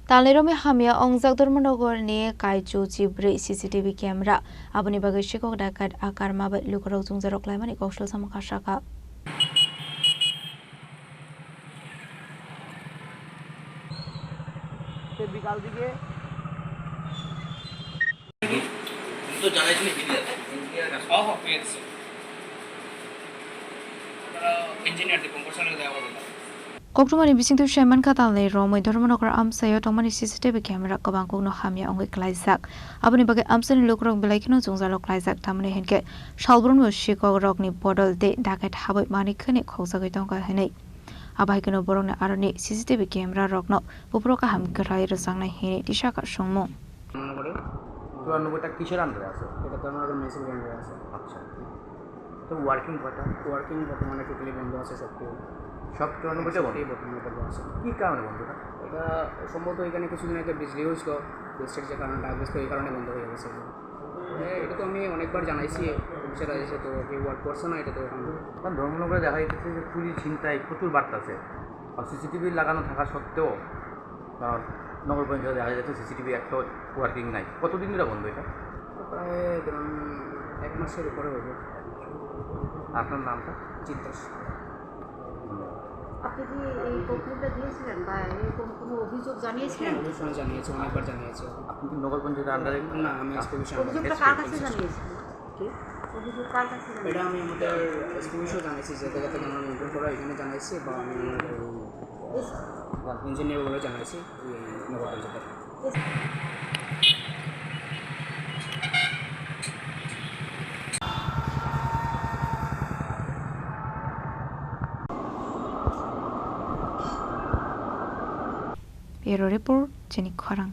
Talerome hamia ongjak Dormonogorni Kaichu Chibri CCTV camera aboni bagai shikok dakat akar mabat lukorok jungjarok laimani koksel sama kasaka বিকাল দিকে তো জানাইছিলি video সহ পেয়েছে আপনারা engineer দিয়ে কম্পোসারে দেওয়া কথা Koktumani bisingtu Sheman Katale Romoi Dormonogor Amsayo Tomani CCTV camera kabangkong hamia ongi klaisak aboni bagai amsani lukorok belaikino jungjarok klaisak tamani henke shalbrun shikok rokni bodol de dakat habai mani khani khogsagai tongka henei abaikino borongni aroni CCTV camera rokno buproka ham grai rosangna hene tishaka songmo মনে করে 94টা কিসের আন্ডারে আছে? এটা তো আমার message বন্ধ আছে আচ্ছা, তো ওয়ার্কিং কটা? ওয়ার্কিং বর্তমানে টোটালি বন্ধ আছে সব 94টা বন্ধ। বর্তমানে বন্ধ আছে কি কারণে বন্ধটা? এটা সম্ভবত এখানে কিছুদিন আগে বিজলি হয়েছিল বিস্টের যে কারণে ডাকবেস তো এই কারণে বন্ধ হয়ে গেছে এটা তো আমি অনেকবার জানাইছি অফিসার এসে তো কেউ ওয়ার্ক করছে না এটা তো এখন কারণ ধর্মনগরে দেখা যাচ্ছে যে চুরি ছিনতাই প্রচুর বাড়তেছে আর সিসিটিভি লাগানো থাকা সত্ত্বেও নগর পঞ্চায়েতে দেখা যাচ্ছে সিসিটিভি একটা ওয়ার্কিং নাই। কতদিন ধরে বন্ধ এটা? প্রায় ধরুন 1 মাসের উপরে হবে। আপনার নামটা? চিত্রাস। আপনি কি এই কমপ্লেনটা দিয়েছিলেন বা এরকম কোনো অভিযোগ জানিয়েছিলেন? অবশ্যই জানিয়েছি, অনেকবার জানিয়েছি। আপনি কি নগর পঞ্চায়েতের আন্ডারে? না, আমি এসপিবিশন। অভিযোগটা কার কাছে জানিয়েছিলেন? কি অভিযোগ কার কাছে এটা জানিয়েছিলেন? আমি আমাদের এসপিবিশন জানাইছি, যে জায়গা থেকে আমরা মেনটেন করা এখানে জানাইছি, বা আমি ইঞ্জিনিয়ারগুলো জানাইছি নগর পঞ্চায়েতের। Bureau Report Jenik Khwarang